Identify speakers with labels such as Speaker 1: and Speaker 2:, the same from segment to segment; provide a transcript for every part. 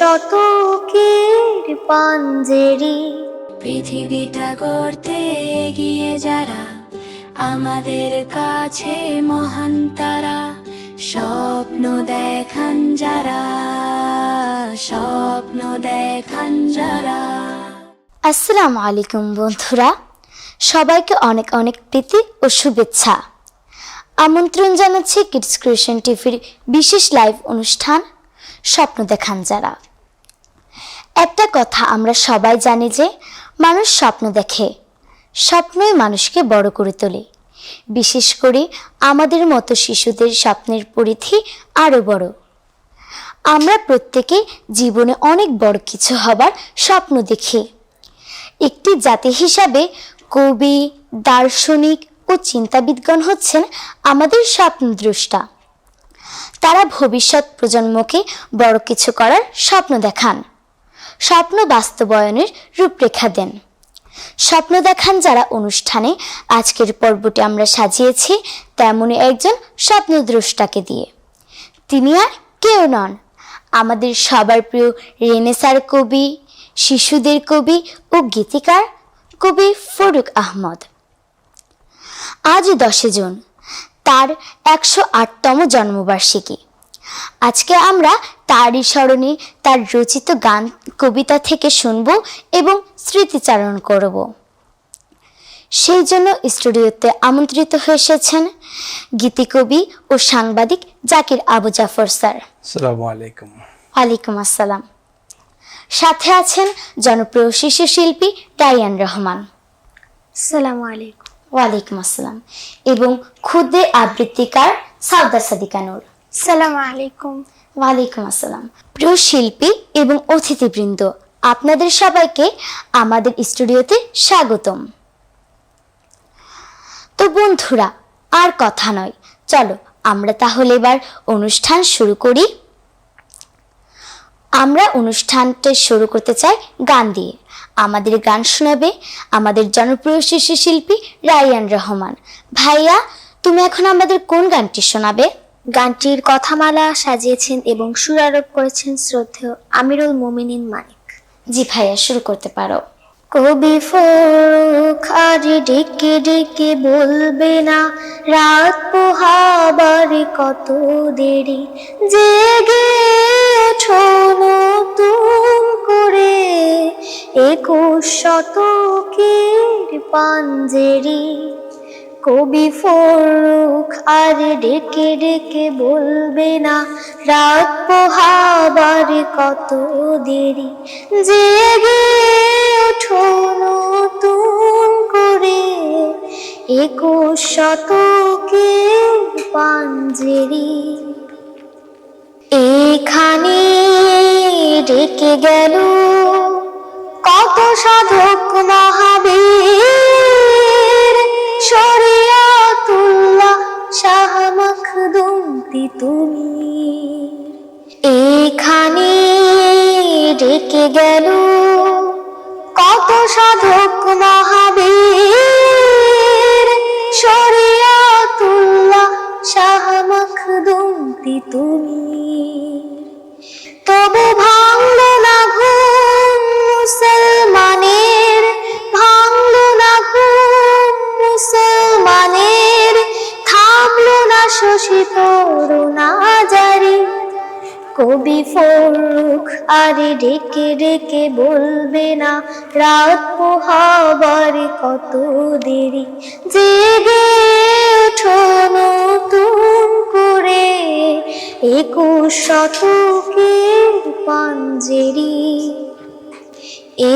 Speaker 1: শতকের পাঞ্জেরি।
Speaker 2: পৃথিবীটা গড়তে এগিয়ে যারা, আমাদের কাছে মহান তারা। স্বপ্ন দেখান যারা, স্বপ্ন দেখান যারা।
Speaker 1: আসসালামু আলাইকুম বন্ধুরা, সবাইকে অনেক অনেক প্রীতি ও শুভেচ্ছা। আমন্ত্রণ জানাচ্ছি কিডস ক্রিয়েশন টিভির বিশেষ লাইভ অনুষ্ঠান স্বপ্ন দেখান যারা। একটা কথা আমরা সবাই জানি যে মানুষ স্বপ্ন দেখে, স্বপ্নই মানুষকে বড় করে তোলে। বিশেষ করে আমাদের মতো শিশুদের স্বপ্নের পরিধি আরও বড়। আমরা প্রত্যেকে জীবনে অনেক বড় কিছু হবার স্বপ্ন দেখি। একটি জাতি হিসাবে কবি, দার্শনিক ও চিন্তাবিদগণ হচ্ছেন আমাদের স্বপ্নদ্রষ্টা। তারা ভবিষ্যৎ প্রজন্মকে বড় কিছু করার স্বপ্ন দেখান, স্বপ্ন বাস্তবায়নের রূপরেখা দেন। স্বপ্ন দেখান যারা অনুষ্ঠানে আজকের পর্বটি আমরা সাজিয়েছি তেমনই একজন স্বপ্নদ্রষ্টাকে দিয়ে। তিনি আর কেউ নন, আমাদের সবার প্রিয় রেনেসার কবি, শিশুদের কবি ও গীতিকার কবি ফারুক আহমদ। আজ 10 জুন তার 108তম জন্মবার্ষিকী। আজকে আমরা তারই স্মরণে তার রচিত গান কবিতা থেকে শুনব এবং স্মৃতিচারণ করব। সেই জন্য স্টুডিওতে আমন্ত্রিত হয়ে এসেছেন গীতিকবি ও সাংবাদিক জাকির আবু জাফর স্যার।
Speaker 3: আসসালামু আলাইকুম।
Speaker 1: ওয়ালাইকুম আসসালাম। সাথে আছেন জনপ্রিয় শিশু শিল্পী রায়ান রহমান।
Speaker 4: আসসালামু আলাইকুম।
Speaker 1: ওয়ালাইকুম আসসালাম। এবং ক্ষুদে আবৃত্তিকার সাউদা সাদিকা নূর।
Speaker 4: আসসালামু আলাইকুম।
Speaker 1: ওয়ালাইকুম আসসালাম। প্রিয় শিল্পী এবং অতিথিবৃন্দ, আপনাদের সবাইকে আমাদের স্টুডিওতে স্বাগতম। তো বন্ধুরা, আর কথা নয়, চলো আমরা তাহলে এবার অনুষ্ঠান শুরু করি। আমরা অনুষ্ঠানটা শুরু করতে চাই গান দিয়ে। আমাদের গান শোনাবে আমাদের জনপ্রিয় শিশু শিল্পী রায়ান রহমান। ভাইয়া, তুমি এখন আমাদের কোন গানটি শোনাবে?
Speaker 4: গানটির কথামালা সাজিয়েছেন এবং সুরারোপ করেছেন শ্রদ্ধেয় আমিরুল মোমিনিন মানিক।
Speaker 1: জি ভাইয়া, শুরু করতে পারো।
Speaker 4: কবি ফারুক আর ডেকে ডেকে বলবে না, রাত পোহাবার কত দেরি, জেগে ওঠো নতুন করে 21 শতকের পাঞ্জেরি। কবি ফারুক আর ডেকে ডেকে বলবে না, রাত পোহাবার কত দেরি, জেগে ওঠো নতুন করে 21 শতকের পাঞ্জেরি। এখানে ডেকে গেল কত সাধক মহাবীর, শরিয়াতুল্লাহ শাহ মখদুম তিতুমির। এখানে ডেকে গেল কত সাধক মহাবীর, শরিয়াতুল্লাহ শাহ মখদুম তিতুমির। তবু ভাঙল না ঘুম মুসলমানের, ভাঙল না ঘুম মুসলমানের, থামল না শোষিত রোনা জারি। কবি ফারুক আর ডেকে ডেকে বলবে না, রাত পোহাবার কত দেরি, জেগে ওঠো নতুন করে 21 শতকের পাঞ্জেরি।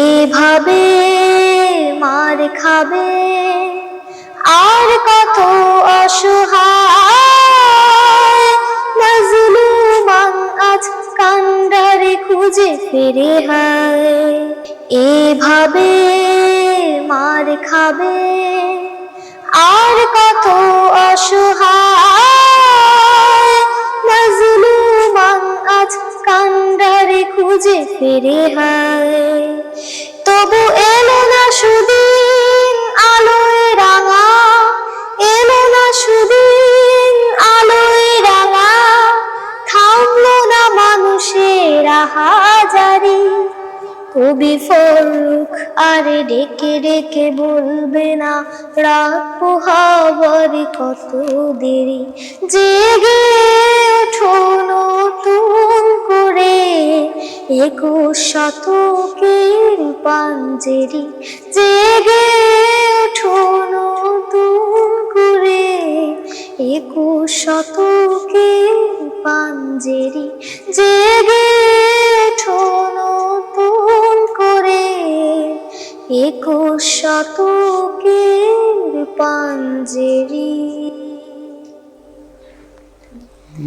Speaker 4: এভাবে মার খাবে আর কত অসহায়, মাজলুমান আজ কান্ডারে খুঁজে ফিরে হায়। এভাবে মার খাবে আর কত অসহায়, মাজলুমান আজ কান্ডারে খুঁজে ফিরে হায়। তবু এলো না সুদিন আলোয় রাঙা, এলো না সুদিন আলোয় রাঙা, থামলো না মানুষের হাজার। কবি ফরুক আরে ডেকে ডেকে বলবে না রাত পোহাবার কত দেরি, জেগে ওঠো নতুন করে 21 শতকের পাঞ্জেরি, জেগে ওঠো নতুন করে 21 শতকের পাঞ্জেরি, জেগে ওঠো নতুন করে 21 শতকের পাঞ্জেরি।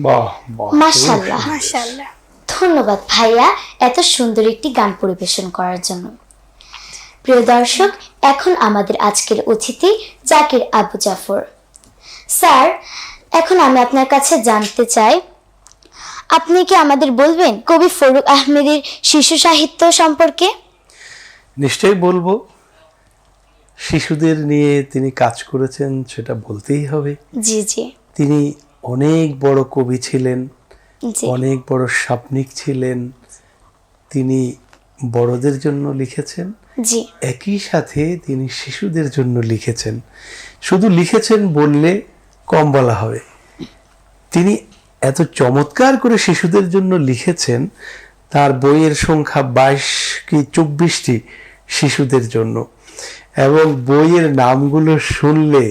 Speaker 3: বাহ বাহ,
Speaker 1: মাশাআল্লাহ,
Speaker 5: মাশাআল্লাহ।
Speaker 1: ধন্যবাদ ভাইয়া এত সুন্দর একটি গান পরিবেশন করার জন্য। প্রিয় দর্শক, এখন আমাদের আজকের অতিথি জাকির আবু জাফর। স্যার, এখন আমি আপনার কাছে জানতে চাই, আপনি কি আমাদের বলবেন কবি ফরুক আহমেদের শিশু সাহিত্য সম্পর্কে?
Speaker 3: নিশ্চয়ই বলবো। শিশুদের নিয়ে তিনি কাজ করেছেন, সেটা বলতেই হবে।
Speaker 1: জি জি
Speaker 3: তিনি অনেক বড় কবি ছিলেন,
Speaker 1: জি
Speaker 3: অনেক বড় স্বপ্নিক ছিলেন। তিনি বড়দের জন্য লিখেছেন,
Speaker 1: জি
Speaker 3: একই সাথে তিনি শিশুদের জন্য লিখেছেন। শুধু লিখেছেন বললে কম বলা হবে। তিনি এত চমৎকার করে শিশুদের জন্য লিখেছেন, তার বইয়ের সংখ্যা 22 কি 24টি শিশুদের জন্য, এবং বইয়ের নামগুলো শুনলে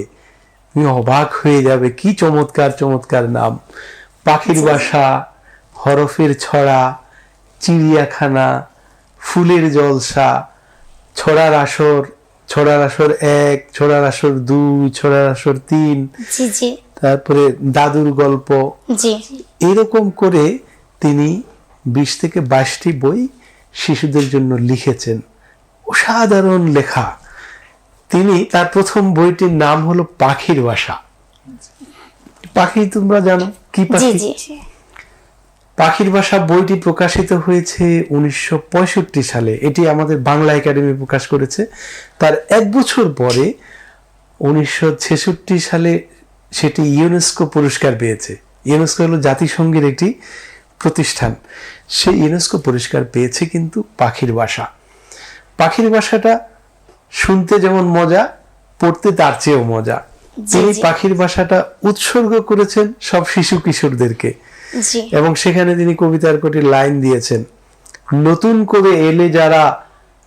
Speaker 3: তুমি অবাক হয়ে যাবে, কি চমৎকার চমৎকার নাম। পাখির বাসা, হরফের ছড়া, চিড়িয়াখানা, ফুলের জলসা, ছড়ার আসর, ছড়ার আসর 1, ছড়ার আসর 2, ছড়ার আসর 3,
Speaker 1: জি জি
Speaker 3: তারপরে দাদুর গল্প।
Speaker 1: জি
Speaker 3: এরকম করে তিনি 20 থেকে 22টি বই শিশুদের জন্য লিখেছেন। অসাধারণ লেখা। তিনি তার প্রথম বইটির নাম হলো পাখির বাসা। পাখি তোমরা জানো কি
Speaker 1: জি
Speaker 3: পাখি?
Speaker 1: জি
Speaker 3: পাখির বাসা বইটি প্রকাশিত হয়েছে 1965 সালে। এটি আমাদের বাংলা একাডেমি প্রকাশ করেছে। তার 1 বছর পরে 1966 সালে সেটি ইউনেস্কো পুরস্কার পেয়েছে। ইউনেস্কো হলো জাতিসংঘের একটি প্রতিষ্ঠান। সেই ইউনেস্কো পুরস্কার পেয়েছে কিন্তু পাখির বাসা। পাখির বাসাটা শুনতে যেমন মজা, পড়তে তার চেয়েও মজা। তিনি পাখির বাসাটা উৎসর্গ করেছেন সব শিশু কিশোরদেরকে,
Speaker 1: জি
Speaker 3: এবং সেখানে তিনি কবিতার কটি লাইন দিয়েছেন। নতুন করে এলে যারা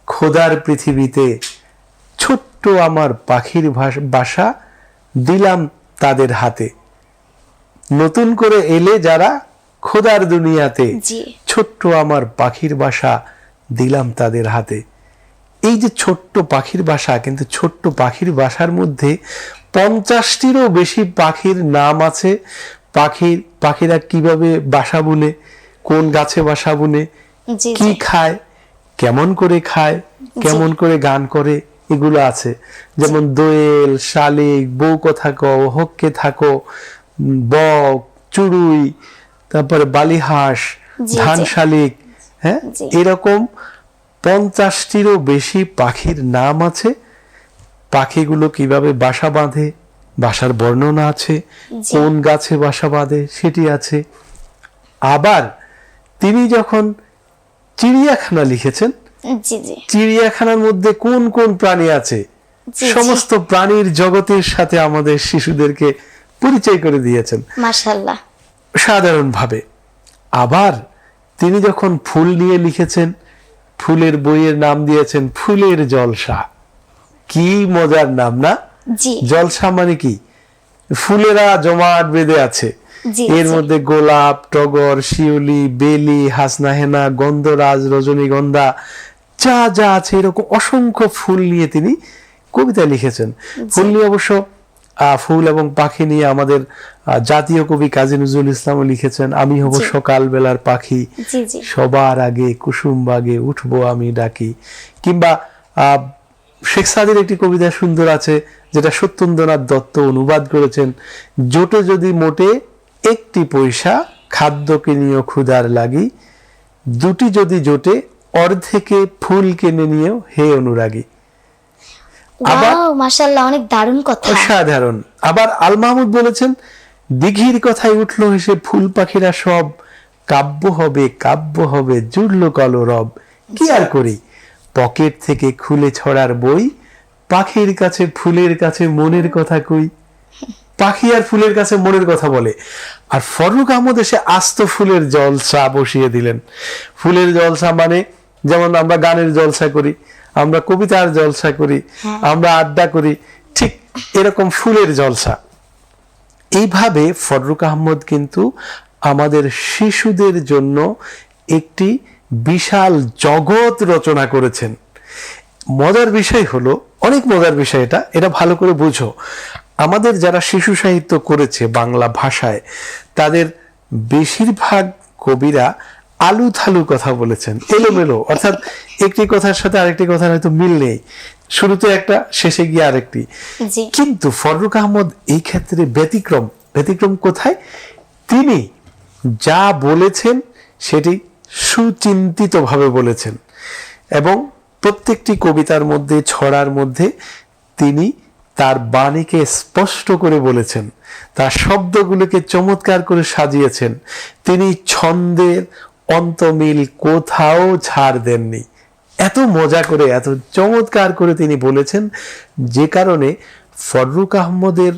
Speaker 3: খোদার পৃথিবীতে, ছোট্ট আমার পাখির বাসা দিলাম তাদের হাতে। নতুন করে এলে যারা খোদার দুনিয়াতে,
Speaker 1: জি
Speaker 3: ছোট্ট আমার পাখির বাসা দিলাম তাদের হাতে। এই যে ছোট্ট পাখির বাসা, কিন্তু ছোট্ট পাখির বাসার মধ্যে 50টিরও বেশি পাখির নাম আছে। পাখিরা কিভাবে বাসা বুনে, কোন গাছে বাসা বুনে,
Speaker 1: জি
Speaker 3: কি
Speaker 1: জি
Speaker 3: খায়, কেমন করে খায়, কেমন করে গান করে, এগুলো আছে। যেমন দোয়েল, শালিক, বউ কথা কও, হককে থাকো, বক, চুড়ুই, তারপরে বালিহাঁস,
Speaker 1: জি,
Speaker 3: ধান
Speaker 1: জি।
Speaker 3: শালিক, হ্যাঁ,
Speaker 1: জি।
Speaker 3: এরকম 50টিরও বেশি পাখির নাম আছে। পাখিগুলো কিভাবে বাসা বাঁধে, বাসার বর্ণনা আছে,
Speaker 1: জি।
Speaker 3: কোন গাছে বাসা বাঁধে সেটি আছে। আবার তিনি যখন চিড়িয়াখানা লিখেছেন,
Speaker 1: জি জি
Speaker 3: চিড়িয়াখানার মধ্যে কোন কোন প্রাণী আছে,
Speaker 1: জি।
Speaker 3: সমস্ত প্রাণীর জগতের সাথে আমাদের শিশুদেরকে পরিচয় করে দিয়েছেন
Speaker 1: মাশাআল্লাহ।
Speaker 3: সাধারণভাবে। আবার তিনি যখন ফুল নিয়ে লিখেছেন, ফুলের বইয়ের নাম দিয়েছেন ফুলের জলসা। কি মজার নাম না?
Speaker 1: জি
Speaker 3: জলসা মানে কি? ফুলেরা জমাট বেঁধে আছে,
Speaker 1: জি,
Speaker 3: এর
Speaker 1: জি।
Speaker 3: মধ্যে গোলাপ, টগর, শিউলি, বেলি, হাসনাহেনা, গন্ধরাজ, রজনীগন্ধা, যা যা আছে এরকম অসংখ্য ফুল নিয়ে তিনি কবিতা লিখেছেন। ফুল নিয়ে অবশ্য ফুল এবং পাখি নিয়ে আমাদের জাতীয় কবি কাজী নজরুল ইসলামও লিখেছেন। আমি হব
Speaker 1: জি।
Speaker 3: সকাল বেলার পাখি,
Speaker 1: জি জি
Speaker 3: সবার আগে কুসুম বাগে উঠবো আমি ডাকি। কিংবা শেখ সাদির একটি কবিতা সুন্দর আছে, যেটা সত্যেন্দ্রনাথ দত্ত অনুবাদ করেছেন। জোটে যদি মোটে 1টি পয়সা, খাদ্য কিনিও ক্ষুধার লাগি, 2টি যদি জোটে অর্ধেকে ফুল কিনে নিও হে অনুরাগী। আবার
Speaker 1: ওয়াও, মাশাআল্লাহ, অনেক দারুণ কথা।
Speaker 3: অসাধারণ। আবার আল মাহমুদ বলেছেন, দিঘির কথায় উঠলো হেসে ফুল পাখিরা সব, কাব্য হবে কাব্য হবে জুড়লো কালো রব। কি আর করি, পকেট থেকে খুলে ছড়ার বই, পাখির কাছে ফুলের কাছে মনের কথা কই। পাখি আর ফুলের কাছে মনের কথা বলে। আর ফররুখ আহমদ এসে আস্ত ফুলের জলসা বসিয়ে দিলেন। ফুলের জলসা মানে যেমন আমরা গানের জলসা করি, আমরা কবিতার জলসা করি, আমরা আড্ডা করি, ঠিক এরকম ফুলের জলসা। এইভাবে ফররুখ আহমদ কিন্তু আমাদের শিশুদের জন্য একটি বিশাল জগৎ রচনা করেছেন। মজার বিষয় হলো, অনেক মজার বিষয় এটা ভালো করে বুঝো। আমাদের যারা শিশু সাহিত্য করেছে বাংলা ভাষায়, তাদের বেশিরভাগ কবিরা আলু থালু কথা বলেছেন, এলোমেলো, অর্থাৎ একটি কথার সাথে আরেকটি কথার হয়তো মিল নেই, শুরুতে একটা শেষে গিয়ে আরেকটি। কিন্তু ফররুখ আহমদ এই ক্ষেত্রে ব্যতিক্রম। ব্যতিক্রম কোথায়? তিনি যা বলেছেন সেটি সুচিন্তিতভাবে বলেছেন, এবং প্রত্যেকটি কবিতার মধ্যে, ছড়ার মধ্যে তিনি তার বাণীকে স্পষ্ট করে বলেছেন, তার শব্দগুলোকে চমৎকার করে সাজিয়েছেন। তিনি ছন্দের অন্তমিল কোথাও ছাড় দেননি। এত মজা করে, এত চমৎকার করে তিনি বলেছেন, যে কারণে ফররুখ আহমদের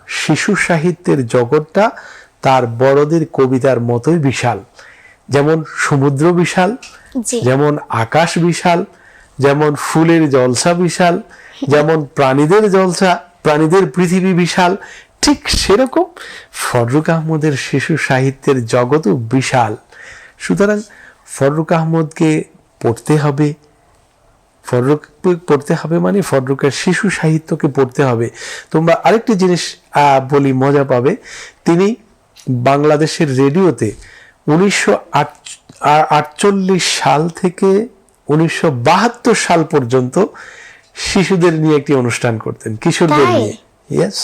Speaker 3: শিশু সাহিত্যের জগৎটা তার বড়দের কবিতার মতোই বিশাল। যেমন সমুদ্র বিশাল, যেমন আকাশ বিশাল, যেমন ফুলের জলসা বিশাল, যেমন প্রাণীদের জলসা, প্রাণীদের পৃথিবী বিশাল, ঠিক সেরকম ফররুখ আহমদের শিশু সাহিত্যের জগৎও বিশাল। সুতরাং ফররুখ আহমদকে পড়তে হবে। ফররুখ পড়তে হবে মানে ফররুখের শিশু সাহিত্যকে পড়তে হবে। তোমরা আরেকটি জিনিস বলি, মজা পাবে। তিনি বাংলাদেশের রেডিওতে 1948 সাল থেকে 1972 সাল পর্যন্ত শিশুদের নিয়ে একটি অনুষ্ঠান করতেন, কিশোরদের নিয়ে। ইয়েস,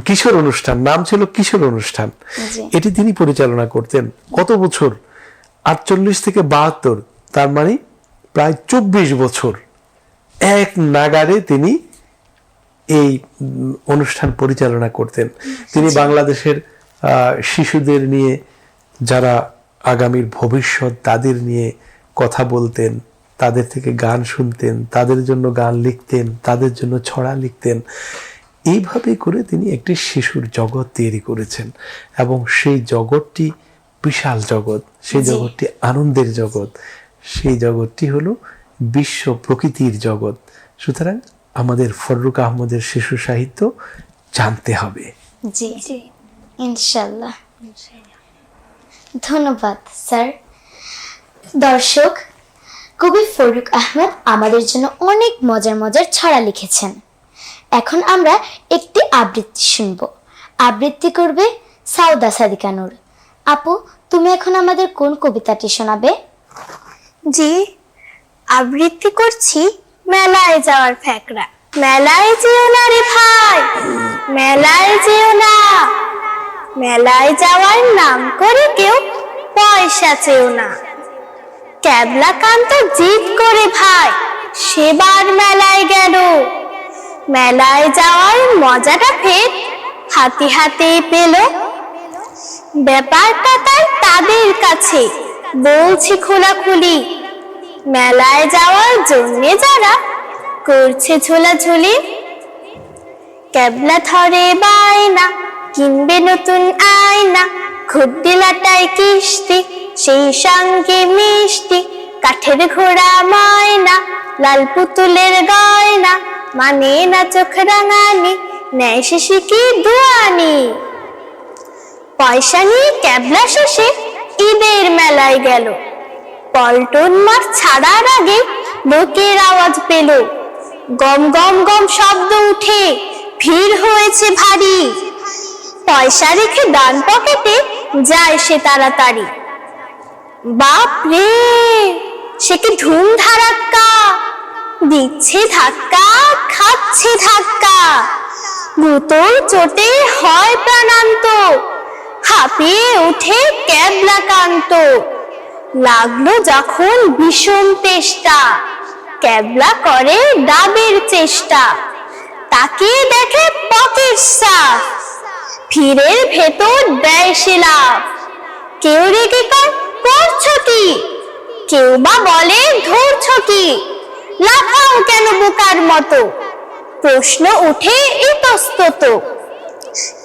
Speaker 3: কিশোর অনুষ্ঠান, নাম ছিল কিশোর অনুষ্ঠান। এটি তিনি পরিচালনা করতেন কত বছর? 48 থেকে 72, তার মানে প্রায় 24 বছর এক নাগাড়ে তিনি এই অনুষ্ঠান পরিচালনা করতেন। তিনি বাংলাদেশের শিশুদের নিয়ে, যারা আগামীর ভবিষ্যৎ, তাদের নিয়ে কথা বলতেন, তাদের থেকে গান শুনতেন, তাদের জন্য গান লিখতেন, তাদের জন্য ছড়া লিখতেন। এইভাবে করে তিনি একটি শিশুর জগৎ তৈরি করেছেন, এবং সেই জগৎটি বিশাল জগৎ, সেই জগৎটি আনন্দের জগৎ, সেই জগৎটি হলো বিশ্ব প্রকৃতির জগৎ। সুতরাং আমাদের ফররুখ আহমদের শিশু সাহিত্য জানতে হবে।
Speaker 1: জি, ইনশাআল্লাহ। ধন্যবাদ স্যার। দর্শক, কবি ফররুখ আহমদ আমাদের জন্য অনেক মজার মজার ছড়া লিখেছেন। এখন আমরা একটি আবৃত্তি শুনব। আবৃত্তি করবে সাউদা সাদিকা নূর। আপু, তুমি এখন আমাদের কোন কবিতাটি শোনাবে?
Speaker 4: জি, আবৃত্তি করছি মেলায় যাওয়ার ফ্যাকরা। মেলায় যেও না রে ভাই, মেলায় যেও না, মেলায় যাওয়ার নাম করে কেউ পয়সা চেও না। ক্যাবলা কান্ত জিদ করে ভাই সেবার মেলায় গেল, মেলায় যাওয়ার মজাটা ফের হাতে হাতে পেল। ব্যাপারটা তাই তাদের কাছে বলছি খোলাখুলি, মেলায় যাওয়ার জন্যে যারা করছে ঝোলাঝুলি। ক্যাবলা ধরে বায়না, কিনবে নতুন আয়না, ঘুরতে লাটায় কিস্তি, সেই সঙ্গে মিষ্টি, কাঠের ঘোড়া ময়না, লাল পুতুলের গয়না, মানে না চোখ রাঙানি, নেয় শিশি কি দুয়ানি। পয়সা নিয়ে ক্যাবলা শেষে ঈদের মেলায় গেল, পল্টন মাঠ ছাড়ার আগে লোকের আওয়াজ পেল, গম গম গম শব্দ উঠে ভিড় হয়েছে ভারী। পয়সা রেখে ডান পকেটে যায় সে তাড়াতাড়ি। বাপ রে, সে কি ধুম ধারাক্কা, দিচ্ছে ধাক্কা খাচ্ছে ধাক্কা, গুতোর চোটে হয় প্রাণান্ত, হাঁপিয়ে উঠে ক্যাবলা কান্ত। লাগলো যখন ভীষণ তেষ্টা, ক্যাবলা করে ডাবের চেষ্টা, তাকে দেখে পকেট সাফ, ভিড়ের ভেতর দেয় সে লাফ। কেউ রেগে কয় করছো কি, কেউ বা বলে ধরছ কি, লাফাও কেন বোকার মতো, প্রশ্ন উঠে ইতস্তত।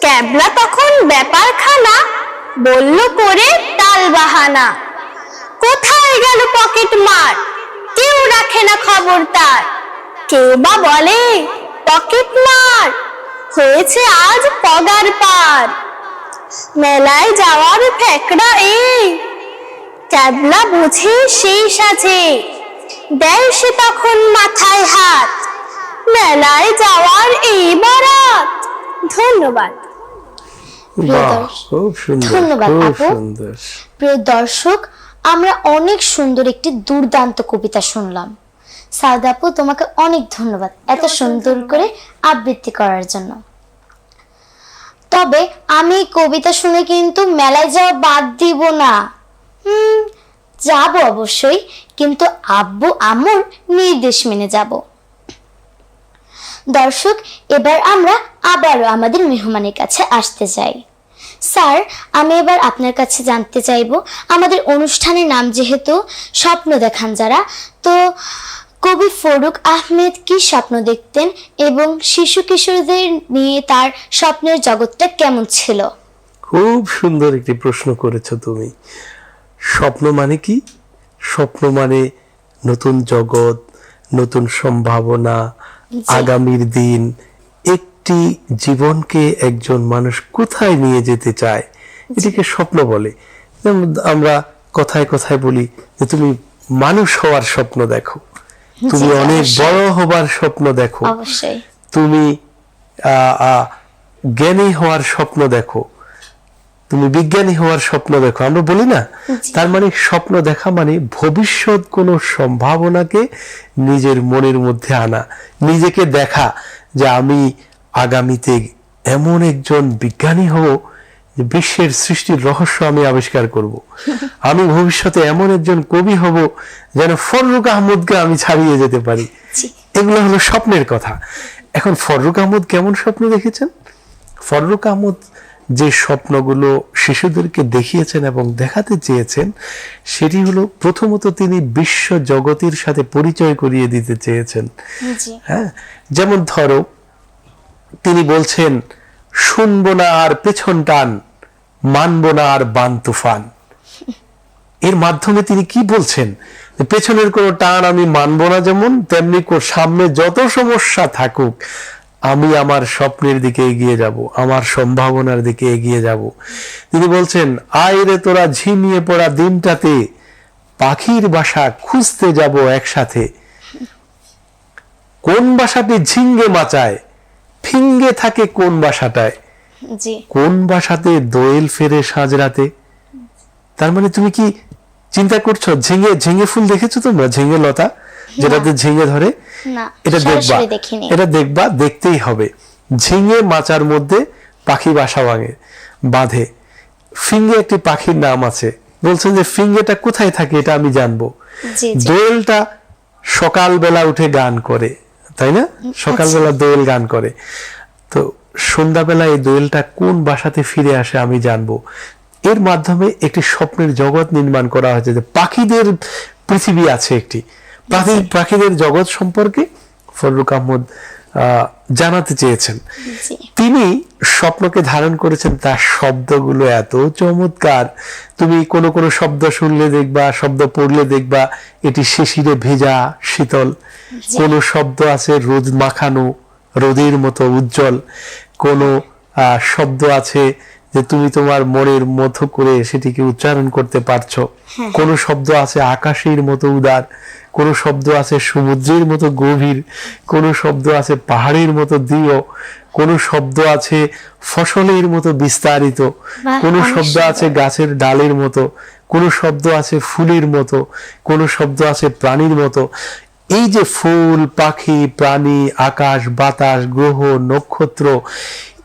Speaker 4: ক্যাবলা তখন ব্যাপারখানা বলল করে টাল বাহানা, কোথায় গেল পকেট মার, কেউ রাখে না খবর তার। কেউ বা বলে পকেট মার, হয়েছে আজ পগার পার। মেলায় যাওয়ার ফ্যাকড়া এই, ক্যাবলা বুঝে সেই সাজে, দেয় সে তখন মাথায় হাত, মেলায় যাওয়ার এই বারাত। ধন্যবাদ।
Speaker 3: বাহ, খুব সুন্দর,
Speaker 1: ধন্যবাদ,
Speaker 3: খুব
Speaker 1: আপু।
Speaker 3: সুন্দর।
Speaker 1: প্রিয় দর্শক, আমরা অনেক সুন্দর একটি দুর্দান্ত কবিতা শুনলাম। সাউদ আপু, তোমাকে অনেক ধন্যবাদ এত সুন্দর করে আবৃত্তি করার জন্য। তবে আমি এই কবিতা শুনে কিন্তু মেলায় যাওয়া বাদ দিব না। যাব অবশ্যই, কিন্তু আব্বু আম্মুর নির্দেশ মেনে যাব। দর্শক, এবার আমরা আবারও আমাদের মেহমানের কাছে আসতে চাই। স্যার, আমি এবার আপনার কাছে জানতে চাইব, আমাদের অনুষ্ঠানের নাম যেহেতু স্বপ্ন দেখান যারা, তো কবি ফরুক আহমেদ কি স্বপ্ন দেখতেন এবং শিশু কিশোরদের নিয়ে তার স্বপ্নের জগৎটা কেমন ছিল?
Speaker 3: খুব সুন্দর একটি প্রশ্ন করেছো তুমি। স্বপ্ন মানে কি? স্বপ্ন মানে নতুন জগৎ, নতুন সম্ভাবনা, আগামীর দিন, একটি জীবনকে একজন মানুষ কোথায় নিয়ে যেতে চায়, এটাকে স্বপ্ন বলে। যেমন আমরা কথায় কথায় বলি যে তুমি মানুষ হওয়ার স্বপ্ন দেখো, তুমি অনেক বড় হবার স্বপ্ন দেখো,
Speaker 1: অবশ্যই।
Speaker 3: তুমি জ্ঞানী হওয়ার স্বপ্ন দেখো, তুমি বিজ্ঞানী হওয়ার স্বপ্ন দেখো, আমরা বলি না? তার মানে স্বপ্ন দেখা মানে ভবিষ্যৎ কোনো সম্ভাবনাকে নিজের মনের মধ্যে আনা, নিজেকে দেখা যে আমি আগামীতে এমন একজন বিজ্ঞানী হব যে বিশ্বের সৃষ্টির রহস্য আমি আবিষ্কার করব। আমি ভবিষ্যতে এমন একজন কবি হব যেন ফররুক আহমদকে আমি ছাড়িয়ে যেতে পারি। এগুলো হলো স্বপ্নের কথা। এখন ফররুক আহমদ কেমন স্বপ্ন দেখেছেন? ফররুক আহমদ যে স্বপ্নগুলো শিশুদেরকে দেখিয়েছেন এবং দেখাতে চেয়েছেন, সেটি হলো প্রথমত তিনি বিশ্ব জগতের সাথে পরিচয় করিয়ে দিতে চেয়েছেন। হ্যাঁ, যেমন ধরো তিনি বলছেন, শুনবো না আর পেছন টান, মানবো না আর বান তুফান। এর মাধ্যমে তিনি কি বলছেন? পেছনের কোনো টান আমি মানবো না, যেমন তেমনি সামনে যত সমস্যা থাকুক আমি আমার স্বপ্নের দিকে এগিয়ে যাব, আমার সম্ভাবনার দিকে এগিয়ে যাব। তিনি বলছেন, আয় রে তোরা ঝিমিয়ে পড়া দিনটাতে, পাখির বাসা খুঁজতে যাব একসাথে। কোন বাসাতে ঝিঙ্গে মাচায়, ফিঙ্গে থাকে কোন বাসাটায়, কোন বাসাতে দোয়েল ফেরে সাঁঝরাতে। তার মানে তুমি কি চিন্তা করছো? ঝিঙে ঝিঙে ফুল দেখেছো তোমরা? ঝিঙে লতা যেটাতে ঝিঙে ধরে, এটা দেখবা, এটা দেখবা, দেখতেই হবে। ঝিঙে মাচার মধ্যে পাখি বাসা বাঁধে। ফিঙ্গে একটি পাখির নাম আছে, বলছেন যে ফিঙ্গেটা কোথায় থাকে এটা আমি জানবো। দোয়েলটা সকালবেলা উঠে গান করে, তাই না? সকালবেলা দোয়েল গান করে, তো সন্ধ্যাবেলা এই দোয়েলটা কোন বাসাতে ফিরে আসে আমি জানবো। এর মাধ্যমে একটি স্বপ্নের জগৎ নির্মাণ করা হয়েছে, যে পাখিদের পৃথিবী আছে একটি, পাখিদের জগৎ সম্পর্কে ফররুক আহমদ জানাতে চেয়েছেন। তিনি স্বপ্নকে ধারণ করেছেন, তার শব্দগুলো এত চমৎকার। তুমি কোন কোন শব্দ শুনলে দেখবা, শব্দ পড়লে দেখবা এটি শিশিরে ভেজা শীতল। কোন শব্দ আছে রোদ মাখানো, রোদের মতো উজ্জ্বল। কোন শব্দ আছে যে তুমি তোমার মনের মতো করে সেটিকে উচ্চারণ করতে পারছো। কোন শব্দ আছে আকাশের মতো উদার, কোন শব্দ আছে সমুদ্রের মতো গভীর, কোন শব্দ আছে পাহাড়ের মতো দৃঢ়, কোন শব্দ আছে ফসলের মতো বিস্তারিত, কোন শব্দ আছে গাছের ডালের মতো, কোন শব্দ আছে ফুলের মতো, কোন শব্দ আছে প্রাণীর মতো। এই যে ফুল, পাখি, প্রাণী, আকাশ, বাতাস, গ্রহ, নক্ষত্র,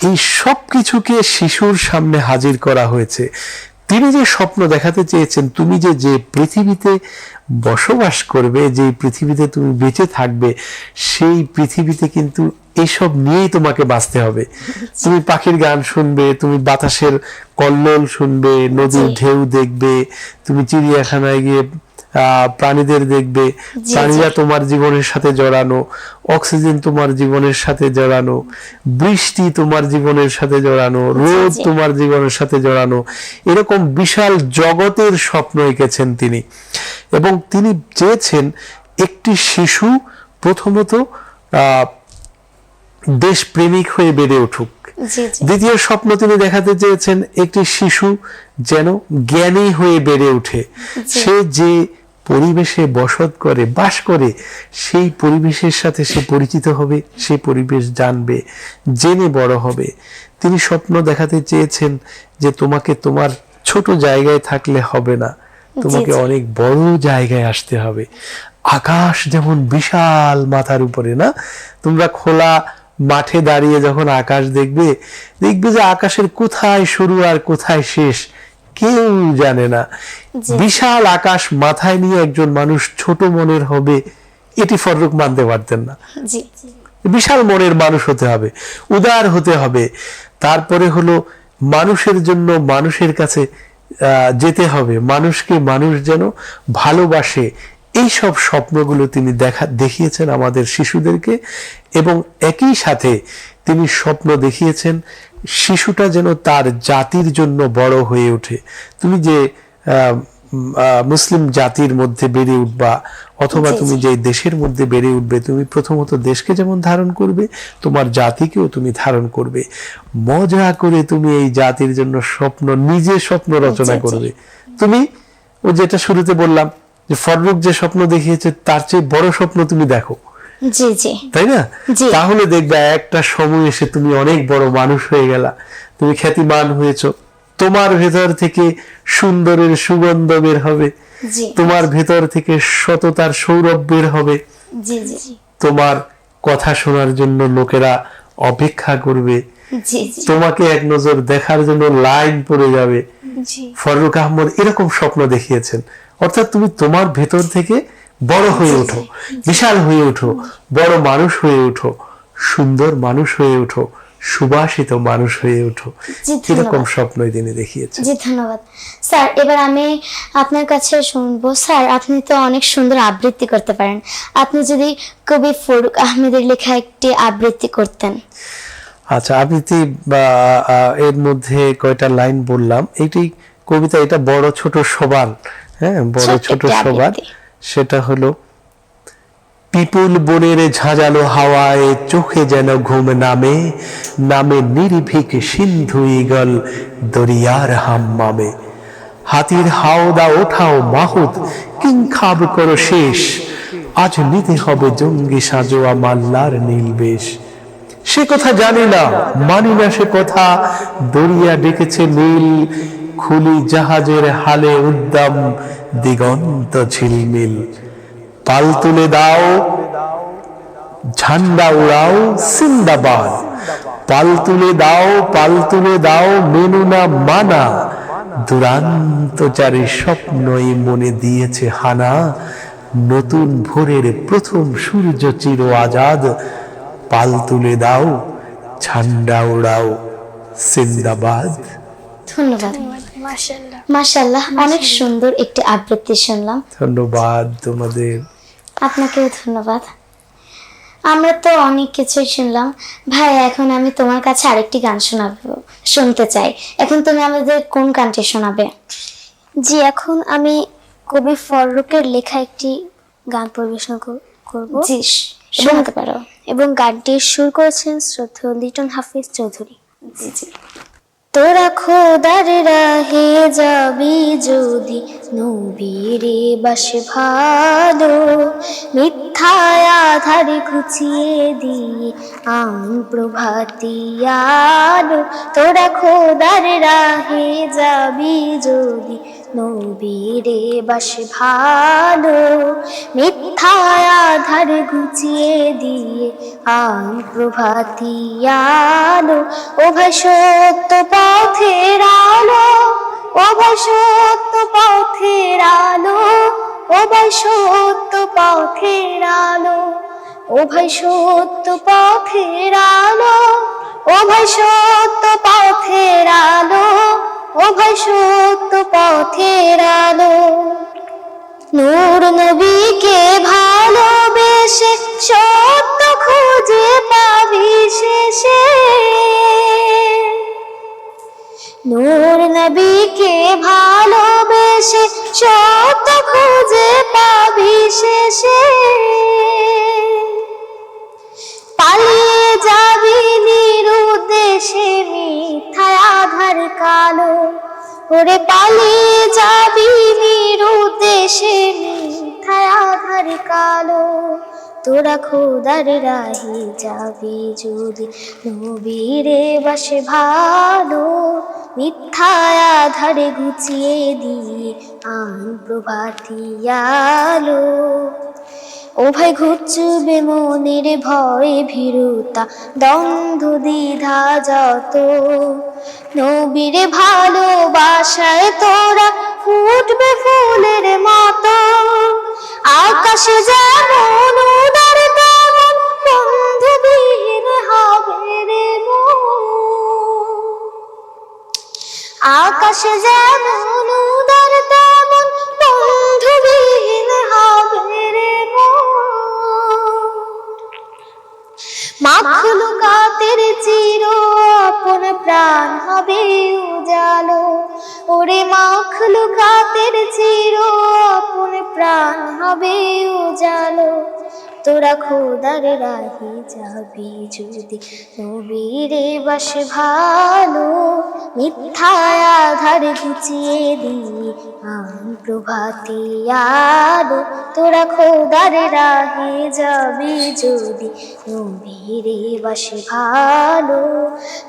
Speaker 3: এই সব কিছুকে শিশুর সামনে হাজির করা হয়েছে। তিনি যে স্বপ্ন দেখাতে চেয়েছেন, তুমি যে পৃথিবীতে বসবাস করবে, যে পৃথিবীতে তুমি বেঁচে থাকবে, সেই পৃথিবীতে কিন্তু এইসব নিয়েই তোমাকে বাঁচতে হবে। তুমি পাখির গান শুনবে, তুমি বাতাসের কল্লোল শুনবে, নদীর ঢেউ দেখবে, তুমি চিড়িয়াখানায় গিয়ে প্রাণীদের দেখবে, প্রাণীরা তোমার জীবনের সাথে জড়ানো, অক্সিজেন তোমার জীবনের সাথে জড়ানো, বৃষ্টি তোমার জীবনের সাথে জড়ানো, রোদ তোমার জীবনের সাথে জড়ানো, এরকম বিশাল জগতের স্বপ্ন এঁকেছেন তিনি। এবং তিনি চেয়েছেন একটি শিশু প্রথমত দেশপ্রেমিক হয়ে বেড়ে উঠুক। দ্বিতীয় স্বপ্ন তিনি দেখাতে চেয়েছেন একটি শিশু যেন জ্ঞানী হয়ে বেড়ে ওঠে, সে যে পরিবেশে বসত করে, বাস করে, সেই পরিবেশের সাথে সে পরিচিত হবে, সেই পরিবেশ জানবে, জেনে বড় হবে। তিনি স্বপ্ন দেখাতে চেয়েছেন যে তোমাকে তোমার ছোট জায়গায় থাকলে হবে না, তোমাকে অনেক বড় জায়গায় আসতে হবে। আকাশ যেমন বিশাল মাথার উপরে, না? তোমরা খোলা মাঠে দাঁড়িয়ে যখন আকাশ দেখবে, দেখবে যে আকাশের কোথায় শুরু আর কোথায় শেষ কেউ জানে না। বিশাল আকাশ মাথায় নিয়ে একজন মানুষ ছোট মনের হবে, এটি ফররুখ মানতে পারতেন না। বিশাল মনের মানুষ হতে হবে, উদার হতে হবে। তারপরে হলো মানুষের জন্য মানুষের কাছে যেতে হবে, মানুষকে মানুষ যেন ভালোবাসে। এই সব স্বপ্নগুলো তিনি দেখিয়েছেন আমাদের শিশুদেরকে। এবং একই সাথে তিনি স্বপ্ন দেখিয়েছেন শিশুটা যেন তার জাতির জন্য বড় হয়ে ওঠে। তুমি যে মুসলিম জাতির মধ্যে বেড়ে উঠবা, অথবা তুমি যে দেশের মধ্যে বেড়ে উঠবে, তুমি প্রথমত দেশকে যেমন ধারণ করবে, তোমার জাতিকেও তুমি ধারণ করবে। মজা করে তুমি এই জাতির জন্য নিজে স্বপ্ন রচনা করবে। তুমি ও যেটা শুরুতে বললাম যে ফররুখ যে স্বপ্ন দেখিয়েছে তার চেয়ে বড় স্বপ্ন তুমি দেখো, তাই না? তাহলে দেখবে একটা সময় এসে তুমি অনেক বড় মানুষ হয়ে গেলা, তুমি খ্যাতিমান হয়েছো, তোমার ভেতর থেকে সুন্দরের সুগন্ধ বের হবে, তোমার ভেতর থেকে সততার সৌরভ বের হবে, তোমার কথা শোনার জন্য লোকেরা অপেক্ষা করবে, তোমাকে এক নজর দেখার জন্য লাইন পড়ে যাবে। ফররুখ আহমদ এরকম স্বপ্ন দেখিয়েছেন। অর্থাৎ তুমি তোমার ভেতর থেকে বড় হয়ে ওঠো, বিশাল হয়ে ওঠো, বড় মানুষ হয়ে ওঠো, সুন্দর মানুষ হয়ে ওঠো, সুবাসিত মানুষ হয়ে ওঠো। এরকম স্বপ্নই তিনি দেখিয়েছেন।
Speaker 1: জি ধন্যবাদ স্যার। এবার আমি আপনার কাছে শুনবো। স্যার, আপনি তো অনেক সুন্দর আবৃত্তি করতে পারেন, আপনি যদি কবি ফররুখ আহমেদের লেখা একটি আবৃত্তি করতেন।
Speaker 3: আচ্ছা, আবৃত্তি এর মধ্যে কয়টা লাইন বললাম, এটি কবিতা, এটা বড় ছোট সবার, হ্যাঁ, বড় ছোট সবার। সেটা হলো, পিপুল বনের ঝাঁঝালো হাওয়ায় চোখে যেন ঘুম নামে, নামে নির্ভীক সিন্ধু ঈগল দরিয়ার হাম্মামে। হাতির হাওদা ওঠাও মাহুত, কিংখাব করো শেষ, আজ নিতে হবে জঙ্গি সাজোয়া মাল্লার নীলবেশ। সে কথা জানি না, মানি না সে কথা, দরিয়া ডেকেছে নীল, খুলি জাহাজের হালে উদ্দাম দিগন্ত ঝিলমিল। পাল তুলে দাও, ঝান্ডা উড়াও জিন্দাবাদ, পাল তুলে দাও, পাল তুলে দাও, মেনু না মানা, দুরান্তচারী স্বপ্নই মনে দিয়েছে হানা। নতুন ভোরের প্রথম সূর্য চির আজাদ, পাল তুলে দাও, ঝান্ডা উড়াও জিন্দাবাদ।
Speaker 1: ধন্যবাদ। মাশাআল্লাহ, অনেক সুন্দর একটি আবৃত্তি শুনলাম।
Speaker 3: ধন্যবাদ তোমাদের।
Speaker 1: আপনাকেও ধন্যবাদ। আমরা তো অনেক কিছুই শুনলাম ভাই, এখন আমি তোমার কাছে আরেকটি গান শুনতে চাই। এখন তুমি আমাদের কোন গানটি শোনাবে?
Speaker 4: জি, এখন আমি কবি ফররুখের লেখা একটি গান পরিবেশন করব।
Speaker 1: জি, শোনাতে পারো।
Speaker 4: এবং গানটির সুর করেছেন শ্রদ্ধেয় লিটন হাফিজ চৌধুরী।
Speaker 1: জি জি।
Speaker 4: তোরা খোদার রাহে যাবি যদি, নবীরে বাসে ভালো, মিথ্যায় আধারে খুঁচিয়ে দিয়ে আন প্রভাতী আলো। তোরা খোদার রাহে যাবি যদি, নবীরে বাসে ভালো, মিথ্যায় আধারে ঘুচিয়ে দিয়ে আন প্রভাতী আলো। ও ভাই সত্য পথের আলো, ও ভাই সত্য পথের আলো, ও ভাই সত্য পথের আলো, ও ভাই সত্য পথের আলো, ও ভাই সত্য পথের আলো, ও ভাই সত্য পথের আলো। নূর নবীকে ভালোবেসে সত্য খুঁজে পাবি শেষে। নূর নবীকে ভালোবেসে সত্য খুঁজে পাবি শেষে। পালিয়ে যাবি নিরুদ্দেশে মিথ্যায় আধার কালো, ওরে পালিয়ে যাবি নিরুদ্দেশে মিথ্যায় আধার কালো। তোরা খোদার রাহে যাবি যদি নবীরে বাসে ভালো, মিথ্যায় আধারে গুছিয়ে দিয়ে আন প্রভাতী আলো। ও ভাই ঘুচবে মনের ভয়ে ভীরুতা দ্বন্দ্ব দ্বিধা যত, নবীরে ভালোবাসায় তোরা ফুটবে ফুলের মতো। আকাশে যেমন উদার তেমন বন্ধুবিহীন হবে রে মন। আকাশে যেমন উদার তেমন বন্ধুবিহীন হবে রে মন। মাখলুকাতের চির আপন প্রাণ হবে উজালো, ওরে মাখলুকাতের চির আপন প্রাণ হবে উজালো। তোরা খোদার রাহে যাবি যদি নবীরে বাসে ভালো, মিথ্যায় আধার ঘুচিয়ে দিয়ে আন প্রভাতী আলো। তোরা খোদার রাহে যাবি যদি নবীরে বাসে ভালো,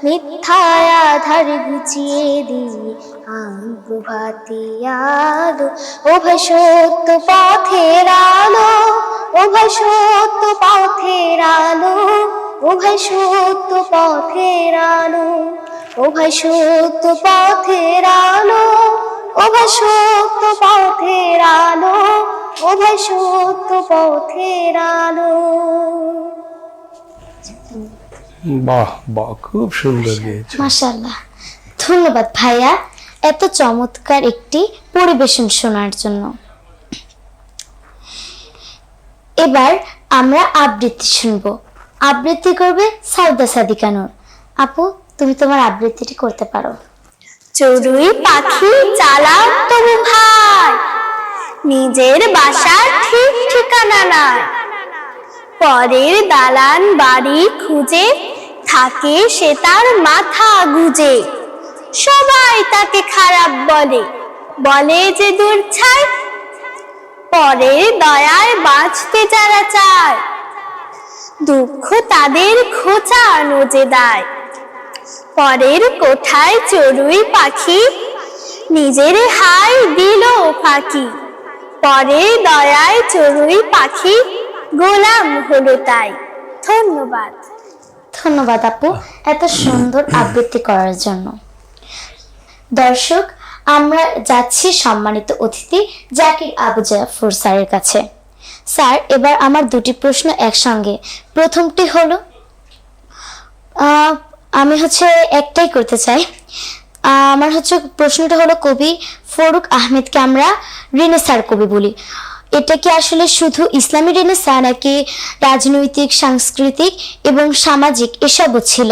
Speaker 4: মিথ্যায় আধার ঘুচিয়ে দিয়ে আন প্রভাতী আলো। ও ভাই সত্য পথের আলো, ও ভাই সত্য পথের আলো, ও ভাই সত্য পথের আলো, ও ভাই সত্য পথের আলো, ও ভাই সত্য পথের আলো, ও ভাই সত্য পথের আলো।
Speaker 3: বাহ বাহ, খুব সুন্দর গেয়েছো।
Speaker 1: মাশাআল্লাহ, ধন্যবাদ ভাইয়া এত চমৎকার একটি পরিবেশন শোনার জন্য। এবার আমরা আবৃত্তি শুনবো। আবৃত্তি করবে সাউদা সাদিকা নূর। আপু, তুমি তোমার আবৃত্তিটি করতে পারো।
Speaker 4: চড়ুই পাখি চালাক তবু ভাই, নিজের বাসার ঠিক ঠিকানা নাই। পরের দালান বাড়ি খুঁজে থাকে সে তার মাথা গুজে। সবাই তাকে খারাপ বলে, বলে যে দুর্ছাই। পরের দয়ায় বাঁচতে যারা চায়, দুঃখ তাদের খোঁচা নজে দেয়। পরের কোঠায় চড়ুই পাখি নিজের হাই দিল ফাঁকি। পরের দয়ায় চড়ুই পাখি গোলাম হলো তাই। ধন্যবাদ।
Speaker 1: ধন্যবাদ আপু এত সুন্দর আবৃত্তি করার জন্য। দর্শক, আমরা যাচ্ছি সম্মানিত অতিথি জাকির আবু জাফর স্যারের কাছে। স্যার, এবার আমার দুটি প্রশ্ন একসঙ্গে। প্রথমটি হলো, আমি একটাই করতে চাই। আমার প্রশ্নটা হলো, কবি ফরুক আহমেদকে আমরা রেনেসাঁর কবি বলি, এটা কি আসলে শুধু ইসলামী রেনেসাঁ নাকি রাজনৈতিক, সাংস্কৃতিক এবং সামাজিক এসবও ছিল?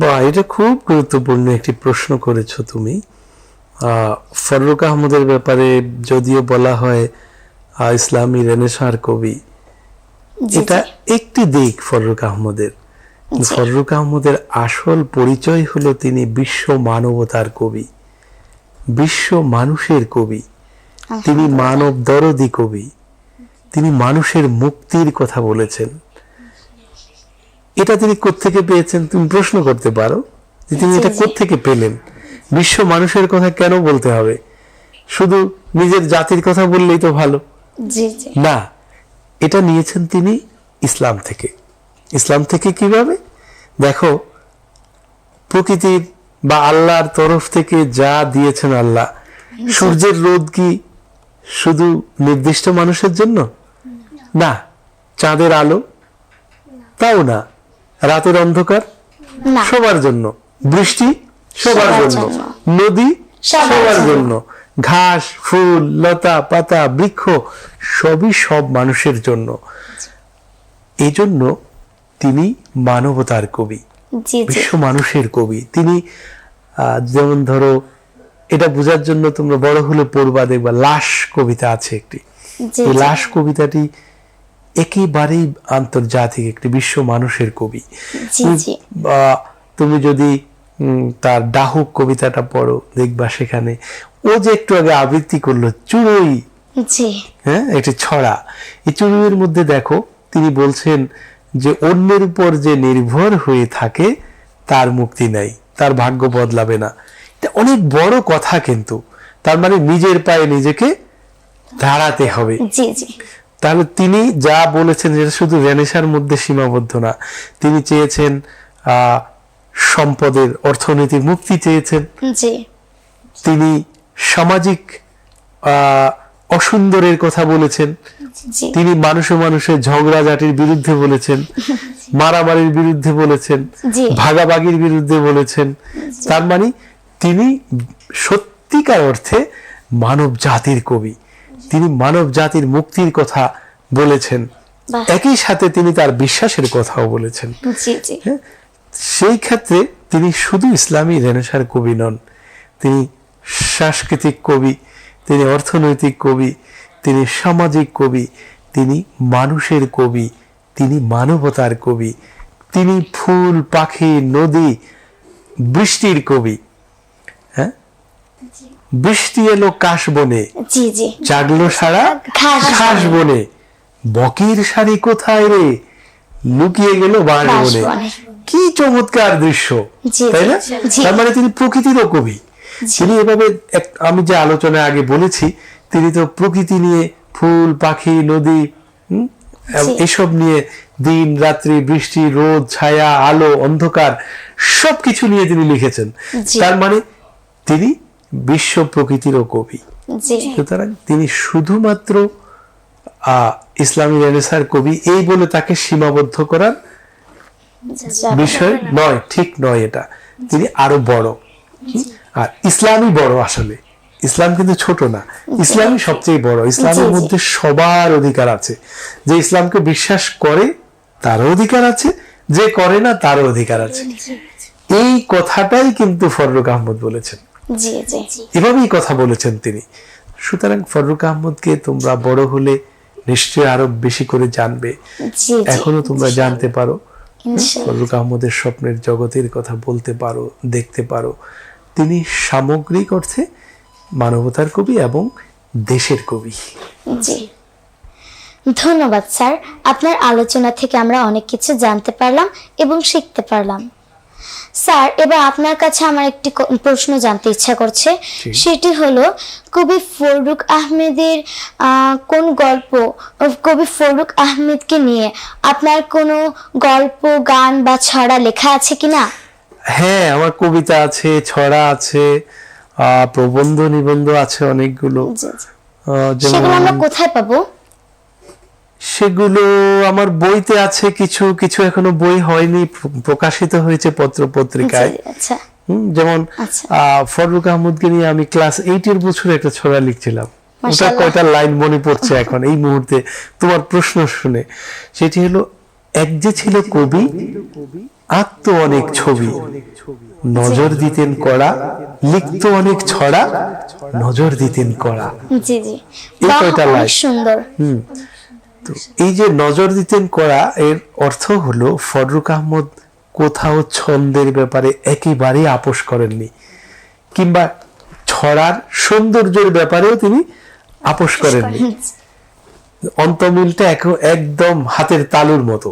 Speaker 3: বা, এটা খুব গুরুত্বপূর্ণ একটি প্রশ্ন করেছো তুমি। ফররুক আহমদের ব্যাপারে যদিও বলা হয় ইসলামী রেনেসাঁর কবি, এটা একটি দিক ফররুক আহমদের। ফররুক আহমদের আসল পরিচয় হলো তিনি বিশ্ব মানবতার কবি, বিশ্ব মানুষের কবি, তিনি মানব দরদি কবি, তিনি মানুষের মুক্তির কথা বলেছেন। এটা তিনি কোত্থেকে পেয়েছেন তুমি প্রশ্ন করতে পারো যে তিনি এটা কোত্থেকে পেলেন। বিশ্ব মানুষের কথা কেন বলতে হবে? শুধু নিজের জাতির কথা বললেই তো ভালো না, এটা নিয়েছেন তিনি ইসলাম থেকে। ইসলাম থেকে কিভাবে? দেখো, প্রকৃতির বা আল্লাহর তরফ থেকে যা দিয়েছেন আল্লাহ, সূর্যের রোদ কি শুধু নির্দিষ্ট মানুষের জন্য না? চাঁদের আলো তাও না, রাতের অন্ধকার সবার জন্য, বৃষ্টি সবার জন্য, নদী সবার জন্য, ঘাস, ফুল, লতা পাতা, বৃক্ষ সবই সব মানুষের জন্য। এই জন্য তিনি মানবতার কবি,
Speaker 1: জি জি
Speaker 3: বিশ্ব মানুষের কবি তিনি। যেমন ধরো, এটা বোঝার জন্য তোমরা বড় হলে পড়বা, দেখবা লাশ কবিতা আছে একটি।
Speaker 1: জি
Speaker 3: এই
Speaker 1: জি
Speaker 3: লাশ কবিতাটি একেবারেই আন্তর্জাতিক একটি বিশ্ব মানুষের কবি।
Speaker 1: জি জি
Speaker 3: তুমি যদি তার ডাহুক কবিতাটা পড়ো, দেখবা সেখানে ও যে একটু আগে আবৃত্তি করলো চুড়ই,
Speaker 1: জি
Speaker 3: হ্যাঁ, একটি ছড়া। এই চুড়ইয়ের মধ্যে দেখো তিনি বলছেন যে অন্যের উপর যে নির্ভর হয়ে থাকে তার মুক্তি নাই, তার ভাগ্য বদলাবে না। এটা অনেক বড় কথা, কিন্তু তার মানে নিজের পায়ে নিজেকে দাঁড়াতে হবে।
Speaker 1: জি জি
Speaker 3: তাহলে তিনি যা বলেছেন যেটা শুধু রেনেসার মধ্যে সীমাবদ্ধ না, তিনি চেয়েছেন সম্পদের, অর্থনীতির মুক্তি চেয়েছেন।
Speaker 1: জি
Speaker 3: তিনি সামাজিক অসুন্দরের কথা বলেছেন।
Speaker 1: জি
Speaker 3: তিনি মানুষে মানুষের ঝগড়াঝাটির বিরুদ্ধে বলেছেন, মারামারির বিরুদ্ধে বলেছেন,
Speaker 1: জি।
Speaker 3: ভাগাভাগির বিরুদ্ধে বলেছেন। তার মানে তিনি সত্যিকার অর্থে মানব জাতির কবি। তিনি মানব জাতির মুক্তির কথা বলেছেন,
Speaker 1: বাহ।
Speaker 3: একই সাথে তিনি তার বিশ্বাসের কথাও বলেছেন।
Speaker 1: জি জি
Speaker 3: হ্যাঁ, সেই ক্ষেত্রে তিনি শুধু ইসলামী রেনেসার কবি নন, তিনি সাংস্কৃতিক কবি, তিনি অর্থনৈতিক কবি, তিনি সামাজিক কবি, তিনি মানুষের কবি, তিনি মানবতার কবি, তিনি ফুল, পাখি, নদী, বৃষ্টির কবি। হ্যাঁ, বৃষ্টি এলো কাশ বনে,
Speaker 1: জি জি
Speaker 3: জাগলো সারা
Speaker 1: ঘাস
Speaker 3: ঘাস বনে, বকের শাড়ি কোথায় রে, লুকিয়ে গেল বাঁশ
Speaker 1: বাঁশ
Speaker 3: বনে।
Speaker 1: বনে।
Speaker 3: কি চমৎকার দৃশ্য,
Speaker 1: জি,
Speaker 3: তাই না?
Speaker 1: জি।
Speaker 3: তার মানে তিনি প্রকৃতিরও কবি। তিনি এভাবে আমি যে আলোচনায় আগে বলেছি, তিনি তো প্রকৃতি নিয়ে, ফুল, পাখি, নদী, এসব নিয়ে, দিন রাত্রি, বৃষ্টি, রোদ, ছায়া, আলো, অন্ধকার সবকিছু নিয়ে তিনি লিখেছেন।
Speaker 1: জি।
Speaker 3: তার মানে তিনি বিশ্ব প্রকৃতিরও কবি।
Speaker 1: জি
Speaker 3: সুতরাং তিনি শুধুমাত্র ইসলামী রেনেসার কবি এই বলে তাকে সীমাবদ্ধ করার বিষয় নয়, ঠিক নয় এটা। তিনি আরো বড়, আর ইসলামই বড়। আসলে ইসলাম কিন্তু ছোট না, ইসলামই সবচেয়ে বড়। ইসলামের
Speaker 1: জি, জি।
Speaker 3: মধ্যে সবার অধিকার আছে। যে ইসলামকে বিশ্বাস করে তারও অধিকার আছে, যে করে না তারও অধিকার আছে। এই কথাটাই কিন্তু ফররুক আহমদ বলেছেন,
Speaker 1: জি জি
Speaker 3: এভাবেই কথা বলেছেন তিনি। সুতরাং ফররুক আহমদকে তোমরা বড় হলে নিশ্চয়ই আরো বেশি করে জানবে,
Speaker 1: জি জি
Speaker 3: এখনো তোমরা জানতে পারো।
Speaker 1: ইনশাআল্লাহ।
Speaker 3: ফররুক আহমদের স্বপ্নের জগতের কথা বলতে পারো, দেখতে পারো। তিনি সামগ্রিক অর্থে মানবতার কবি এবং দেশের কবি।
Speaker 1: জি ধন্যবাদ স্যার, আপনার আলোচনা থেকে আমরা অনেক কিছু জানতে পারলাম এবং শিখতে পারলাম। স্যার, এবার আপনার কাছে আমার একটি প্রশ্ন জানতে ইচ্ছা করছে। সেটি হলো, কবি ফররুক আহমেদের কোন গল্প, কবি ফররুক আহমেদকে নিয়ে আপনার কোনো গল্প, গান বা ছড়া লেখা আছে কিনা?
Speaker 3: হ্যাঁ, আমার কবিতা আছে, ছড়া আছে, প্রবন্ধ নিবন্ধ আছে অনেকগুলো।
Speaker 1: জি, জি।
Speaker 3: যেমন
Speaker 1: সেগুলো আমরা কোথায় পাবো?
Speaker 3: সেগুলো আমার বইতে আছে, কিছু কিছু এখনো বই হয়নি, প্রকাশিত হয়েছে পত্র পত্রিকায়।
Speaker 1: জি, আচ্ছা
Speaker 3: যেমন
Speaker 1: আচ্ছা।
Speaker 3: ফররুক আহমদকে নিয়ে আমি ক্লাস 8 বছর একটা ছড়া লিখছিলাম। ওটা
Speaker 1: মাশাআল্লাহ।
Speaker 3: কয়টা লাইন মনে পড়ছে এখন এই মুহূর্তে তোমার প্রশ্ন শুনে। সেটি হলো, এক যে ছিল কবি, আঁকতো অনেক ছবি, নজর দিতেন কড়া, লিখতো অনেক ছড়া, নজর দিতেন কড়া।
Speaker 1: জি জি
Speaker 3: এই
Speaker 1: বাহ,
Speaker 3: কয়টা
Speaker 1: অনেক
Speaker 3: লাইন।
Speaker 1: সুন্দর।
Speaker 3: তো এই যে নজর দিতেন করা, এর অর্থ হলো ফররুক আহমদ কোথাও ছন্দের ব্যাপারে একেবারেই আপোষ করেননি, কিংবা ছড়ার সৌন্দর্যের ব্যাপারেও তিনি আপোষ করেননি। অন্তমিলটা একদম হাতের তালুর মতো,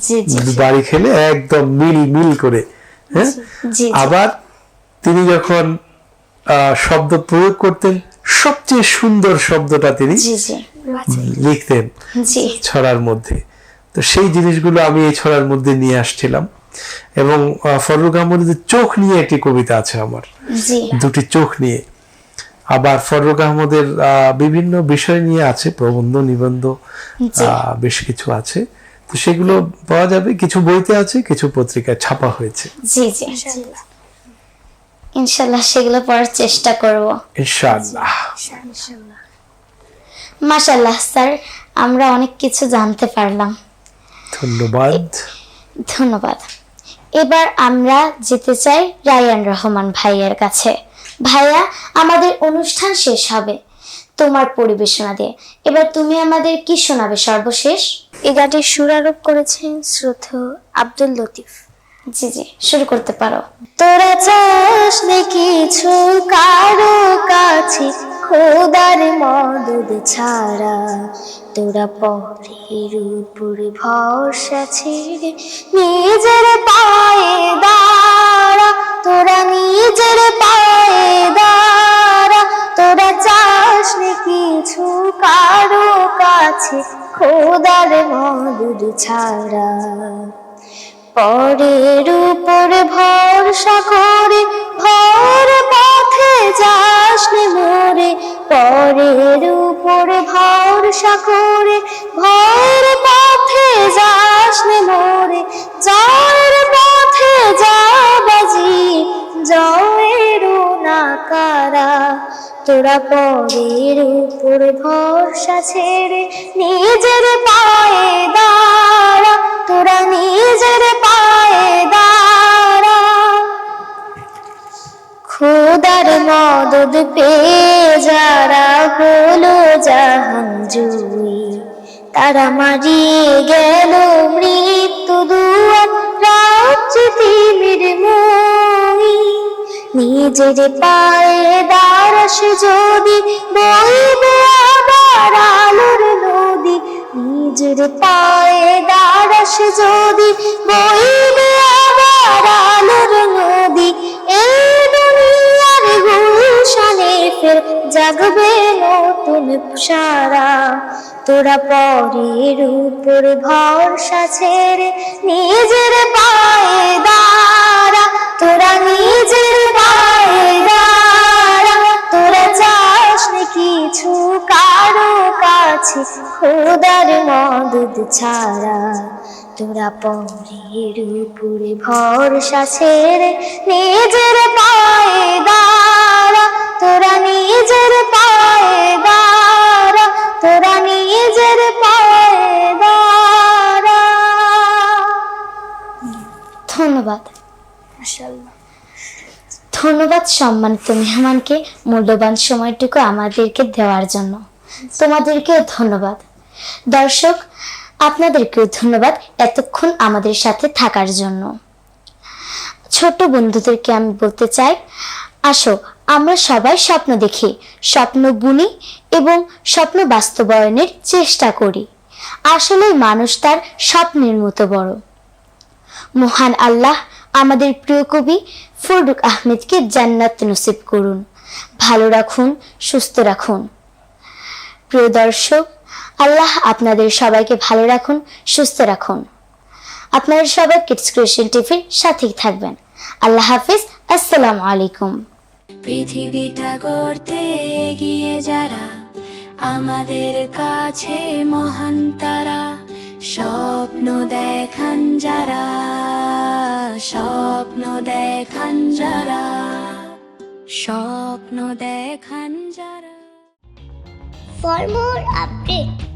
Speaker 1: জি জি
Speaker 3: বাড়ি খেলে একদম মিল মিল করে। হ্যাঁ,
Speaker 1: জি
Speaker 3: আবার তিনি যখন শব্দ প্রয়োগ করতেন, সবচেয়ে সুন্দর শব্দটা তিনি
Speaker 1: জি জি
Speaker 3: লিখতেন
Speaker 1: জি
Speaker 3: ছড়ার মধ্যে। তো সেই জিনিসগুলো আমি এই ছড়ার মধ্যে নিয়ে আসছিলাম। এবং ফররুক আহমদের চোখ নিয়ে একটি কবিতা আছে আমার,
Speaker 1: জি
Speaker 3: দুটি চোখ নিয়ে। আবার ফররুক আহমদের বিভিন্ন বিষয় নিয়ে আছে, প্রবন্ধ নিবন্ধ
Speaker 1: জি।
Speaker 3: বেশ কিছু আছে। তো সেগুলো পাওয়া যাবে, কিছু বইতে আছে, কিছু পত্রিকায় ছাপা হয়েছে।
Speaker 1: জি জি ইনশাল্লাহ সেগুলো পড়ার চেষ্টা করব।
Speaker 3: ইনশাআল্লাহ।
Speaker 1: মাশাল্লাহ স্যার, আমরা অনেক কিছু জানতে পারলাম।
Speaker 3: ধন্যবাদ।
Speaker 1: ধন্যবাদ। এবার আমরা যেতে চাই রায়ান রহমান ভাইয়ের কাছে। ভাইয়া, আমাদের অনুষ্ঠান শেষ হবে তোমার পরিবেশনা দিয়ে। এবার তুমি আমাদের কি শোনাবে সর্বশেষ?
Speaker 4: এই গানটির সুরারোপ করেছেন শ্রদ্ধেয় আব্দুল লতিফ।
Speaker 1: জি জি, শুরু করতে পারো।
Speaker 4: তোরা চাস নে কিছু কারো কাছে খোদার মদদ ছাড়া, তোরা পথের উপর ভরসা ছেড়ে নিজের পায়ে দাঁড়া, তোরা নিজের পায়ে দাঁড়া। তোরা চাস নে কিছু কারো কাছে খোদার মদদ ছাড়া, পরের উপর ভরসা করে ভর পথে যাস নে মোরে, পরের উপর ভরসা করে ভর পথে যাস নে মোরে। জয়ের পথে যা বাজি জয়েরও না কারা, তোরা পরের উপর ভরসা ছেড়ে নিজের পায়ে দাঁড়া, তোরা নিজের পায়ে দাঁড়া। খোদার মদদ পেয়ে যারা হলো জাহান জুই, তারা মারিয়ে গেল মৃত্যু দুয়ার রাত্রি তিমির মই। নিজের পায়ে দাঁড়াস যদি বইবে আবার আলোর নদী, নিজের পায়ে দাঁড়াস যদি বইবে আবার আলোর নদী। এই দুনিয়ার গুলশানে ফের জাগবে নতুন সারা, তোরা পরের উপর ভরসা ছেড়ে নিজের পায়ে দাঁড়া, তোরা নিজের পায়ে দাঁড়া। তোরা চাস নে কিছু কারো কাছে খোদার মদদ ছাড়া, তোরা পরের উপরে ভরসা ছেড়ে নিজের পায়ে দাঁড়া, তোরা নিজের পায়ে দাঁড়া, তোরা নিজের পায়ে দাঁড়া।
Speaker 1: ধন্যবাদ। ধন্যবাদ সম্মানিত মেহমানকে মূল্যবান সময়টুকু আমাদেরকে দেওয়ার জন্য। তোমাদেরকেও ধন্যবাদ। দর্শক, আপনাদেরকেও ধন্যবাদ এতক্ষণ আমাদের সাথে থাকার জন্য। ছোট বন্ধুদেরকে আমি বলতে চাই, আসো আমরা সবাই স্বপ্ন দেখি, স্বপ্ন বুনি এবং স্বপ্ন বাস্তবায়নের চেষ্টা করি। আসলে মানুষ তার স্বপ্নের মতো বড়। মহান আল্লাহ আমাদের প্রিয় কবি ফররুখ আহমেদকে জান্নাত নসিব করুন, ভালো রাখুন, সুস্থ রাখুন। প্রিয় দর্শক, আল্লাহ আপনাদের সবাইকে ভালো রাখুন, সুস্থ রাখুন। আপনারা সবাই কিডস ক্রিয়েশন টিভির সাথেই থাকবেন। আল্লাহ হাফিজ। আসসালামু আলাইকুম।
Speaker 2: পৃথিবীটা গড়তে এগিয়ে যারা, আমাদের কাছে মহান তারা। স্বপ্ন দেখান যারা, স্বপ্ন দেখান যারা, স্বপ্ন দেখান যারা।
Speaker 4: For more updates